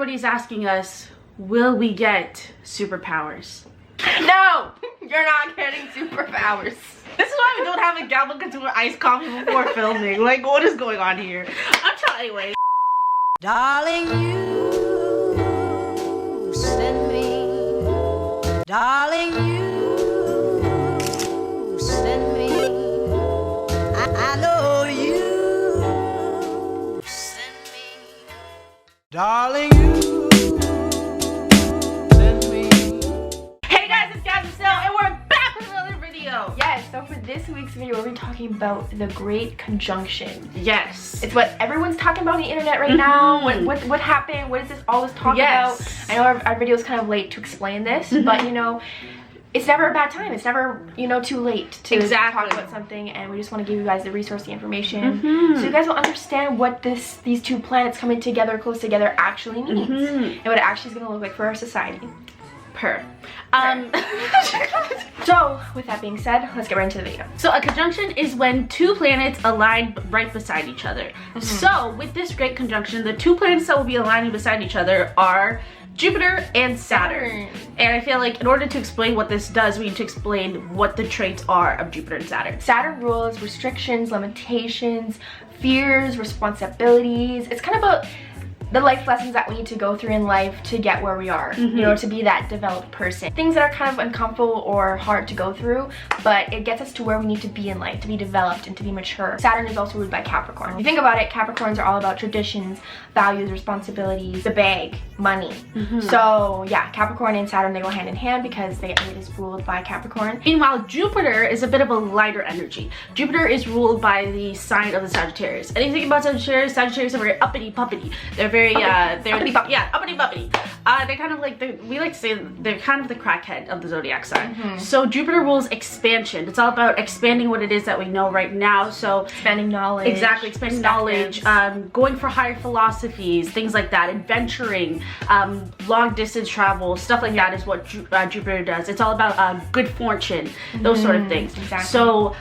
everybody's asking us, will we get superpowers? No, you're not getting superpowers. This is why we don't have a gavel consumer iced coffee before filming. Like, what is going on here? I'm trying anyway. Darling, you send me. Darling, you send me. I know you send me. Darling, you send me. Hey guys, it's Jasmine and we're back with another video. Yes, so for this week's video, we'll be talking about the Great Conjunction. Yes. It's what everyone's talking about on the internet right now. What happened? What is this all this talk about? I know our video is kind of late to explain this, but you know, it's never a bad time. It's never, you know, too late to talk about something, and we just want to give you guys the resource, the information, so you guys will understand what these two planets coming together, close together, actually means, and what it actually is going to look like for our society. So, with that being said, let's get right into the video. So a conjunction is when two planets align right beside each other. So with this great conjunction, the two planets that will be aligning beside each other are Jupiter and Saturn. And I feel like in order to explain what this does, we need to explain what the traits are of Jupiter and Saturn. Saturn rules restrictions, limitations, fears, responsibilities. It's kind of about the life lessons that we need to go through in life to get where we are, you know, to be that developed person. Things that are kind of uncomfortable or hard to go through, but it gets us to where we need to be in life, to be developed and to be mature. Saturn is also ruled by Capricorn. If you think about it, Capricorns are all about traditions, values, responsibilities, the bag, money. So yeah, Capricorn and Saturn, they go hand in hand because it is ruled by Capricorn. Meanwhile, Jupiter is a bit of a lighter energy. Jupiter is ruled by the sign of the Sagittarius. Anything about Sagittarius? Sagittarius are very uppity puppity. They're very uppity buppity. They're kind of like, we like to say they're kind of the crackhead of the zodiac sign. So Jupiter rules expansion. It's all about expanding what it is that we know right now. So expanding knowledge. Exactly, expanding knowledge, going for higher philosophies, things like that, adventuring, long distance travel, stuff like that is what Jupiter does. It's all about good fortune, those sort of things. Exactly. So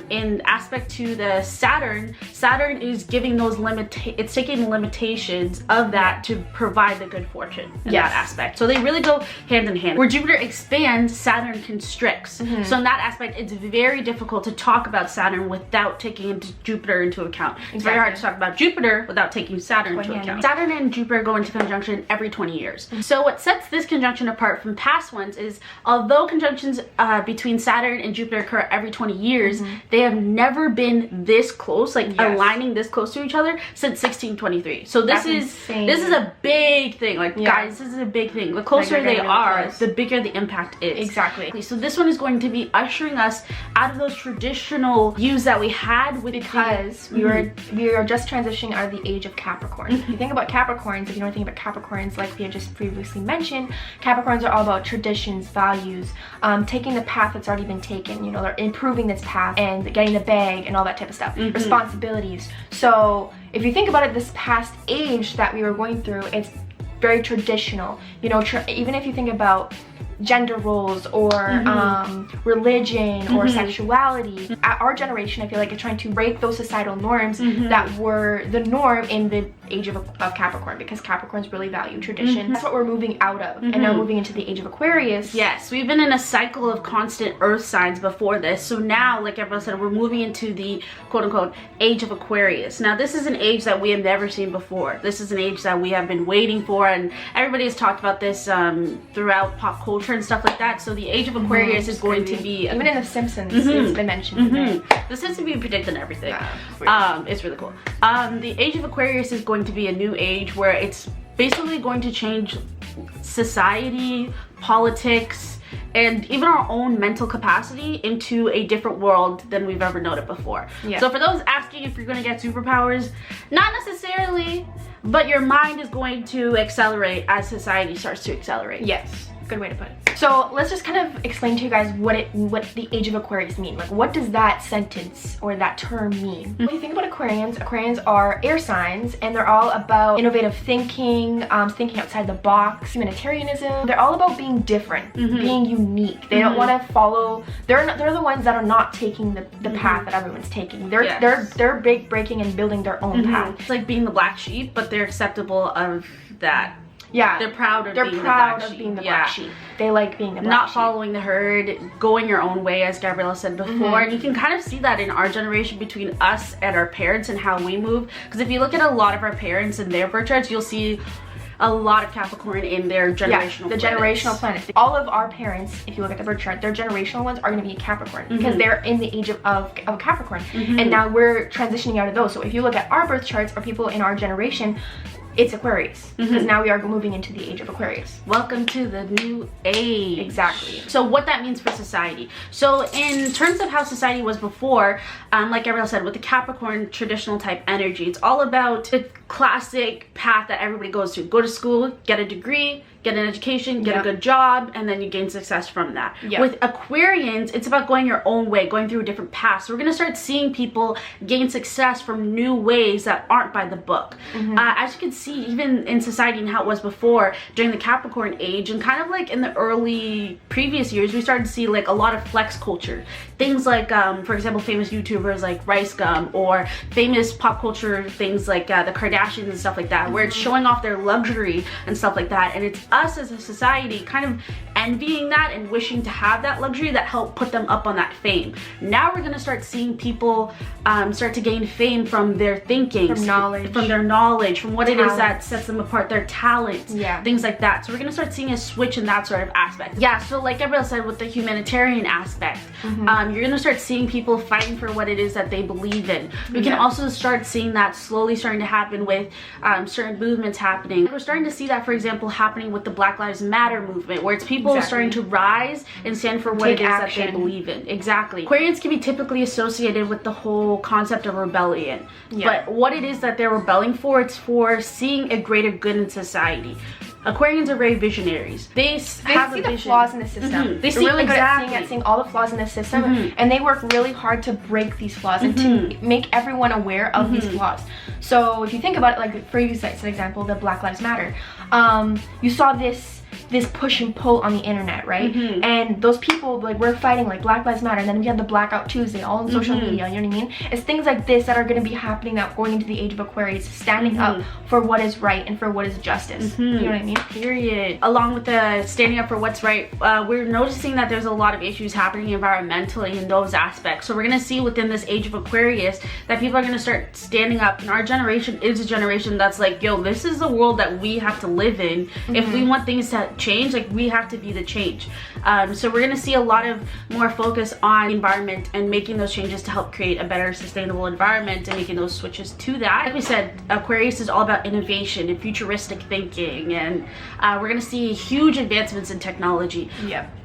in aspect to the Saturn is giving those it's taking the limitations of that to provide the good fortune in that aspect. So they really go hand in hand. Where Jupiter expands, Saturn constricts. So in that aspect, it's very difficult to talk about Saturn without taking Jupiter into account. It's very hard to talk about Jupiter without taking Saturn into account. Saturn and Jupiter go into conjunction every 20 years. So what sets this conjunction apart from past ones is, although conjunctions between Saturn and Jupiter occur every 20 years, they have never been this close, like aligning this close to each other since 1623. So this is a big thing. Like guys, this is a big thing. The closer they are, the bigger the impact is. Exactly. So this one is going to be ushering us out of those traditional views that we had with because we are just transitioning out of the age of Capricorn. If you think about Capricorns, if you know anything about Capricorns, like we had just previously mentioned, Capricorns are all about traditions, values, taking the path that's already been taken. You know, they're improving this path and getting the bag and all that type of stuff. Responsibilities. So if you think about it, this past age that we were going through, it's very traditional. You know, even if you think about gender roles or religion or sexuality, our generation, I feel like, is trying to break those societal norms that were the norm in the age of Capricorn, because Capricorns really value tradition. That's what we're moving out of, and now moving into the age of Aquarius. Yes, we've been in a cycle of constant earth signs before this, so now, like everyone said, we're moving into the quote-unquote age of Aquarius. Now this is an age that we have never seen before. This is an age that we have been waiting for, and everybody has talked about this throughout pop culture and stuff like that. So the age of Aquarius is going to be, even in The Simpsons, it's been mentioned. The Simpsons be predicting everything. It's really cool. The age of Aquarius is going to be a new age where it's basically going to change society, politics, and even our own mental capacity into a different world than we've ever known it before. So for those asking if you're going to get superpowers, not necessarily, but your mind is going to accelerate as society starts to accelerate. Yes. Good way to put it. So let's just kind of explain to you guys what the age of Aquarius mean. Like, what does that sentence or that term mean? When you think about Aquarians are air signs, and they're all about innovative thinking, thinking outside the box, humanitarianism. They're all about being different, being unique. They don't want to follow. They're the ones that are not taking the path that everyone's taking. They're breaking and building their own path. It's like being the black sheep, but they're acceptable of that. Yeah, they're proud of they're being proud the black of sheep. being the Yeah. black sheep. They like being the black Not sheep. following the herd, going your own way, as Gabriella said before. And you can kind of see that in our generation between us and our parents and how we move. Because if you look at a lot of our parents and their birth charts, you'll see a lot of Capricorn in their generational the planets. generational planets. All of our parents, if you look at the birth chart, their generational ones are going to be Capricorn because they're in the age of Capricorn. And now we're transitioning out of those. So if you look at our birth charts or people in our generation, it's Aquarius because now we are moving into the age of Aquarius. Welcome to the new age. Exactly. So what that means for society. So in terms of how society was before, like Gabrielle said, with the Capricorn traditional type energy, it's all about the classic path that everybody goes to. Go to school, get a degree, get an education, get a good job, and then you gain success from that. With Aquarians, it's about going your own way, going through a different path. So we're gonna start seeing people gain success from new ways that aren't by the book. As you can see, even in society and how it was before, during the Capricorn age, and kind of like in the early previous years, we started to see like a lot of flex culture. Things like, for example, famous YouTubers like Rice Gum, or famous pop culture things like the Kardashians and stuff like that, where it's showing off their luxury and stuff like that. And it's us as a society kind of envying that and wishing to have that luxury that helped put them up on that fame. Now we're gonna start seeing people start to gain fame from their thinking, From knowledge. from their knowledge, from what it is that Talents. sets them apart, their talents, things like that. So we're gonna start seeing a switch in that sort of aspect. Yeah, so like Gabrielle said, with the humanitarian aspect, you're gonna start seeing people fighting for what it is that they believe in. We can also start seeing that slowly starting to happen with certain movements happening. We're starting to see that, for example, happening with the Black Lives Matter movement, where it's people starting to rise and stand for what it is that they believe in. Exactly. Aquarians can be typically associated with the whole concept of rebellion. But what it is that they're rebelling for, it's for seeing a greater good in society. Aquarians are very visionaries. They have see a the vision. flaws in the system. They They're see really good exactly. at seeing all the flaws in the system, and they work really hard to break these flaws and to make everyone aware of these flaws. So if you think about it, like for you, as an example, the Black Lives Matter, you saw this push and pull on the internet, right? And those people, like, we're fighting like Black Lives Matter, and then we have the Blackout Tuesday all on social media, you know what I mean? It's things like this that are going to be happening, that going into the age of Aquarius, standing up for what is right and for what is justice, you know what I mean? Period. Along with the standing up for what's right, we're noticing that there's a lot of issues happening environmentally in those aspects. So we're going to see within this age of Aquarius that people are going to start standing up, and our generation is a generation that's like, yo, this is the world that we have to live in. If we want things to change, like, we have to be the change. So we're gonna see a lot of more focus on environment and making those changes to help create a better sustainable environment and making those switches to that. Like we said, Aquarius is all about innovation and futuristic thinking, and we're gonna see huge advancements in technology.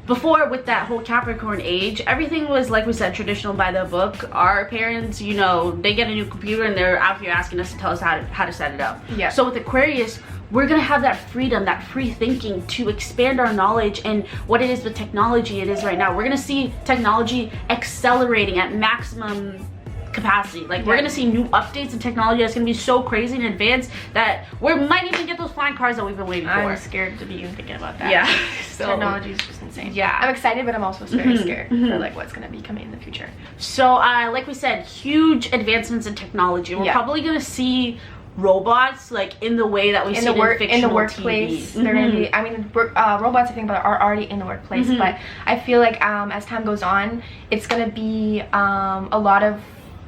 Before, with that whole Capricorn age, everything was, like we said, traditional by the book. Our parents, you know, they get a new computer and they're out here asking us to tell us how to set it up. So with Aquarius, we're gonna have that freedom, that free thinking to expand our knowledge and what it is with technology it is right now. We're gonna see technology accelerating at maximum capacity. Like, we're gonna see new updates in technology that's gonna be so crazy and advanced that we might even get those flying cars that we've been waiting for. I'm scared to be even thinking about that. So technology is just insane. Yeah. I'm excited, but I'm also very scared for like what's gonna be coming in the future. So like we said, huge advancements in technology. We're probably gonna see robots, like, in the way that we see in fictional workplace. TV. They're gonna be, I mean, robots, I think, are already in the workplace, but I feel like as time goes on, it's gonna be a lot of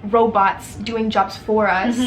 robots doing jobs for us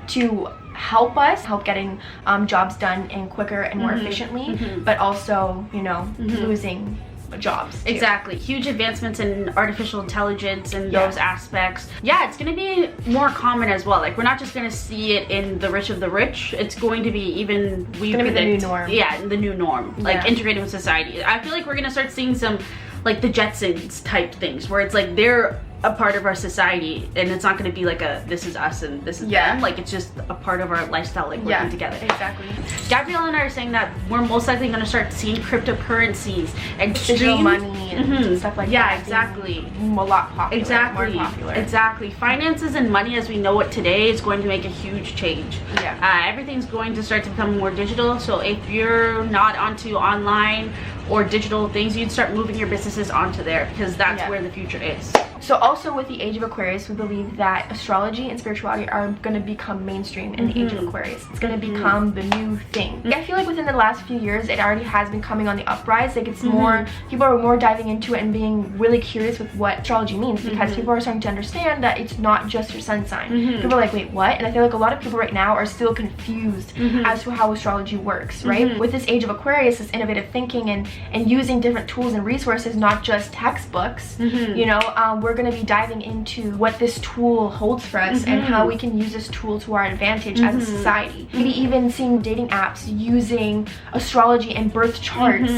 to help getting jobs done in quicker and more efficiently, but also, you know, losing jobs too. Exactly. Huge advancements in artificial intelligence and those aspects. Yeah, it's gonna be more common as well. Like, we're not just gonna see it in the rich of the rich. It's going to be even, it's gonna be the new norm. Yeah, the new norm. Like, integrating with society. I feel like we're gonna start seeing some, like, the Jetsons type things, where it's like they're a part of our society, and it's not going to be like a this is us and this is them. Like, it's just a part of our lifestyle, like, working together. Exactly. Gabrielle and I are saying that we're most likely going to start seeing cryptocurrencies and digital money and stuff like that. Yeah, exactly. A lot popular. Exactly. More popular. Exactly. Finances and money as we know it today is going to make a huge change. Everything's going to start to become more digital. So if you're not onto online or digital things, you'd start moving your businesses onto there, because that's where the future is. So also with the age of Aquarius, we believe that astrology and spirituality are going to become mainstream in the age of Aquarius. It's going to become the new thing. I feel like within the last few years, it already has been coming on the uprise. Like it's more, people are more diving into it and being really curious with what astrology means, because people are starting to understand that it's not just your sun sign. People are like, wait, what? And I feel like a lot of people right now are still confused as to how astrology works, right? With this age of Aquarius, this innovative thinking and using different tools and resources, not just textbooks, you know, we're going to be diving into what this tool holds for us and how we can use this tool to our advantage as a society. Maybe even seeing dating apps using astrology and birth charts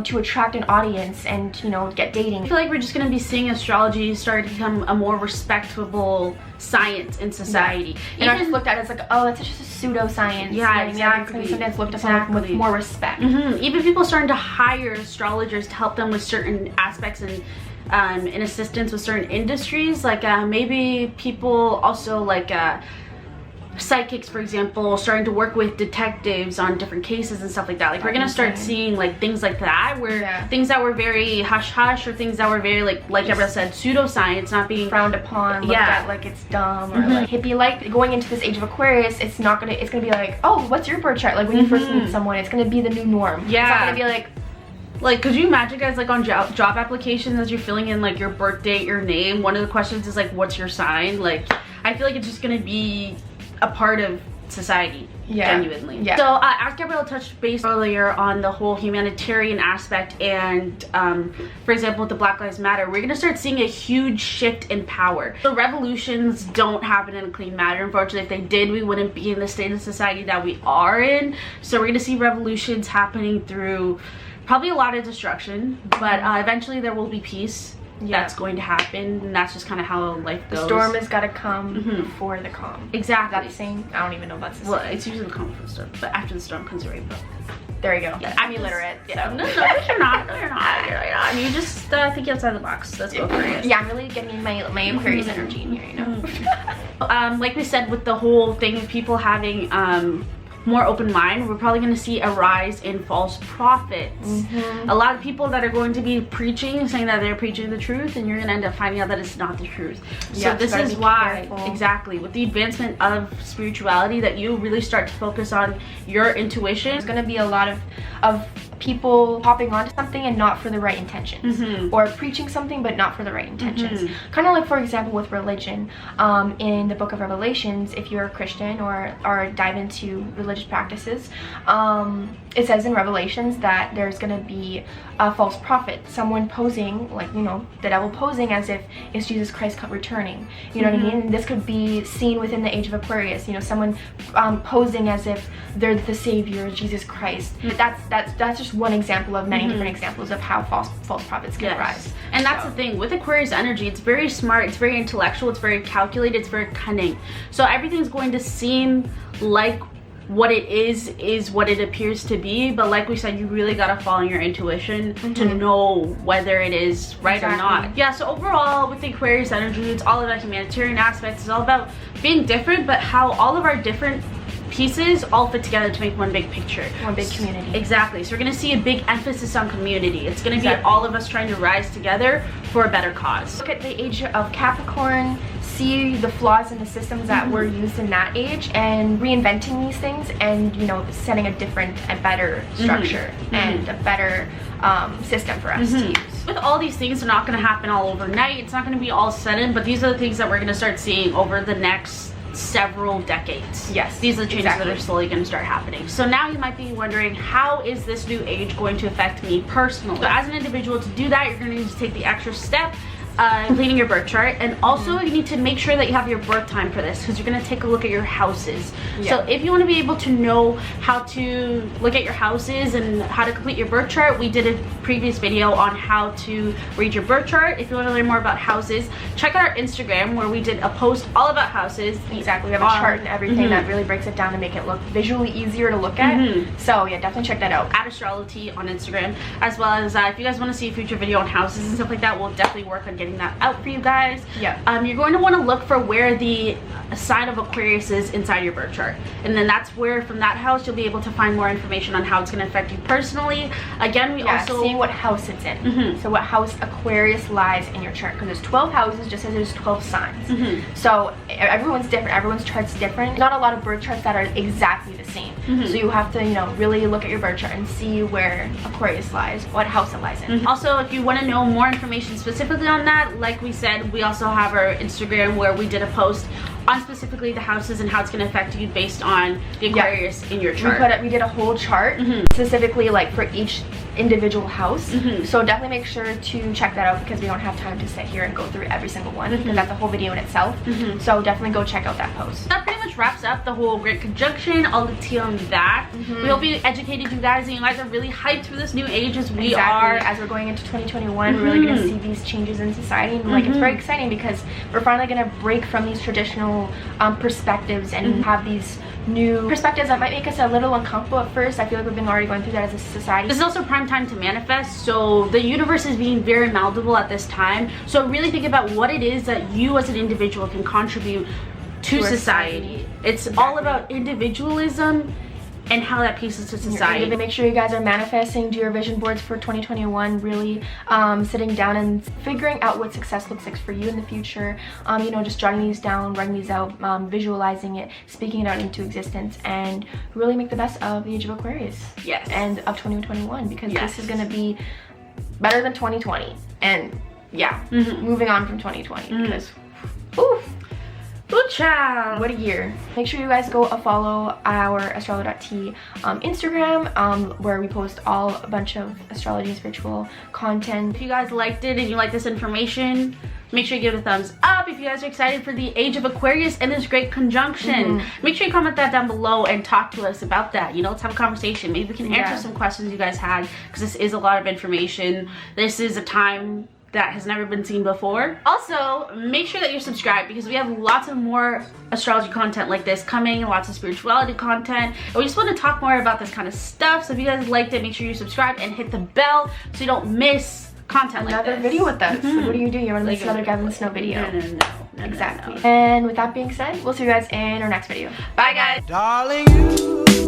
to attract an audience and, you know, get dating. I feel like we're just going to be seeing astrology start to become a more respectable science in society. And not just looked at as like, oh, that's just a pseudoscience. Yeah, you know, exactly. Something that's looked upon with more respect. Even people starting to hire astrologers to help them with certain aspects and in assistance with certain industries, like maybe people also like psychics, for example, starting to work with detectives on different cases and stuff like that. Like we're gonna start seeing like things like that, where things that were very hush hush, or things that were very like Gabrielle said, pseudoscience, not being frowned upon, looked at like it's dumb or like hippie. Like going into this age of Aquarius, it's gonna be like, oh, what's your birth chart? Like when you first meet someone, it's gonna be the new norm. It's not gonna be like, could you imagine, guys, like on job applications, as you're filling in like your birth date, your name, one of the questions is like, what's your sign? Like, I feel like it's just gonna be a part of society, genuinely. So as Gabrielle touched base earlier on the whole humanitarian aspect, and for example with the Black Lives Matter, we're gonna start seeing a huge shift in power. So revolutions don't happen in a clean manner. Unfortunately, if they did, we wouldn't be in the state of society that we are in. So we're gonna see revolutions happening through probably a lot of destruction, but eventually there will be peace. That's going to happen, and that's just kind of how life goes. The storm has got to come before the calm. Exactly. That's the saying? I don't even know if that's the Well, it's usually the calm before the storm, but after the storm comes the rainbow. There you go. Yeah, I'm illiterate. Yeah. So. No, you're not. No, you're not. You just think outside the box. Let's go for it. Yeah, I'm really getting my Aquarius energy in here, you know. Like we said, with the whole thing of people having more open mind, we're probably going to see a rise in false prophets. A lot of people that are going to be preaching, saying that they're preaching the truth, and you're going to end up finding out that it's not the truth. So this is why, exactly, with the advancement of spirituality, that you really start to focus on your intuition. There's going to be a lot of people hopping onto something and not for the right intentions, or preaching something but not for the right intentions. Kind of like, for example, with religion, in the book of Revelations, if you're a Christian or dive into religious practices, it says in Revelations that there's going to be a false prophet, someone posing, like, you know, the devil posing as if it's Jesus Christ returning, you know what I mean? And this could be seen within the age of Aquarius, you know, someone posing as if they're the savior, Jesus Christ. That's just one example of many different examples of how false prophets can rise. And that's the thing with Aquarius energy, it's very smart, it's very intellectual, it's very calculated, it's very cunning. So everything's going to seem like what it is what it appears to be, but like we said, you really got to follow your intuition to know whether it is right or not. Yeah, so overall with the Aquarius energy, it's all about humanitarian aspects. It's all about being different, but how all of our different pieces all fit together to make one big picture, one big community. Exactly. So we're going to see a big emphasis on community. It's going to be all of us trying to rise together for a better cause. Look at the age of Capricorn, see the flaws in the systems that were used in that age, and reinventing these things, and, you know, setting a different and better structure and a better system for us to use. With all these things, they're not going to happen all overnight. It's not going to be all sudden, but these are the things that we're going to start seeing over the next several decades. Yes, these are the changes that are slowly going to start happening. So now you might be wondering, how is this new age going to affect me personally? So as an individual, to do that, you're going to need to take the extra step cleaning your birth chart, and also you need to make sure that you have your birth time for this, because you're going to take a look at your houses. So if you want to be able to know how to look at your houses and how to complete your birth chart, we did a previous video on how to read your birth chart. If you want to learn more about houses, check out our Instagram, where we did a post all about houses. Exactly, we have a chart and everything that really breaks it down to make it look visually easier to look at. So yeah, definitely check that out. At Astrology on Instagram, as well as if you guys want to see a future video on houses and stuff like that, we'll definitely work on getting getting that out for you guys. Yeah. You're going to want to look for where the sign of Aquarius is inside your birth chart, and then that's where, from that house, you'll be able to find more information on how it's going to affect you personally. Again, we also seeing what house it's in. So what house Aquarius lies in your chart, because there's 12 houses just as there's 12 signs. So everyone's different, everyone's chart's different. Not a lot of birth charts that are exactly the same. So you have to, you know, really look at your birth chart and see where Aquarius lies, what house it lies in. Also, if you want to know more information specifically on that, like we said, we also have our Instagram where we did a post on specifically the houses and how it's going to affect you based on the Aquarius in your chart. We did a whole chart specifically like for each individual house. So definitely make sure to check that out, because we don't have time to sit here and go through every single one, because that's a whole video in itself. So definitely go check out that post. That pretty much wraps up the whole Great Conjunction, all the tea on that. We hope we educated you guys, and you guys are really hyped for this new age as we are. As we're going into 2021, we're really going to see these changes in society, and like it's very exciting because we're finally going to break from these traditional perspectives and have these new perspectives that might make us a little uncomfortable at first. I feel like we've been already going through that as a society. This is also prime time to manifest, so the universe is being very malleable at this time. So really think about what it is that you as an individual can contribute to society. It's all about individualism and how that pieces to society. Make sure you guys are manifesting, do your vision boards for 2021, really sitting down and figuring out what success looks like for you in the future. You know, just jotting these down, writing these out, visualizing it, speaking it out into existence, and really make the best of the age of Aquarius. Yes. And of 2021, because this is going to be better than 2020. And yeah, moving on from 2020, because oof. Good job. What a year. Make sure you guys go follow our astrology.t Instagram, where we post a bunch of astrology and spiritual content. If you guys liked it and you like this information, make sure you give it a thumbs up. If you guys are excited for the age of Aquarius and this great conjunction, make sure you comment that down below and talk to us about that. You know, let's have a conversation. Maybe we can answer some questions you guys had, because this is a lot of information. This is a time that has never been seen before. Also, make sure that you're subscribed, because we have lots of more astrology content like this coming, lots of spirituality content, and we just want to talk more about this kind of stuff. So if you guys liked it, make sure you subscribe and hit the bell so you don't miss content like this. Another video with us. Like, what are you doing? You want to miss another Gavin Snow video? No, exactly. And with that being said, we'll see you guys in our next video. Bye guys. Darling, you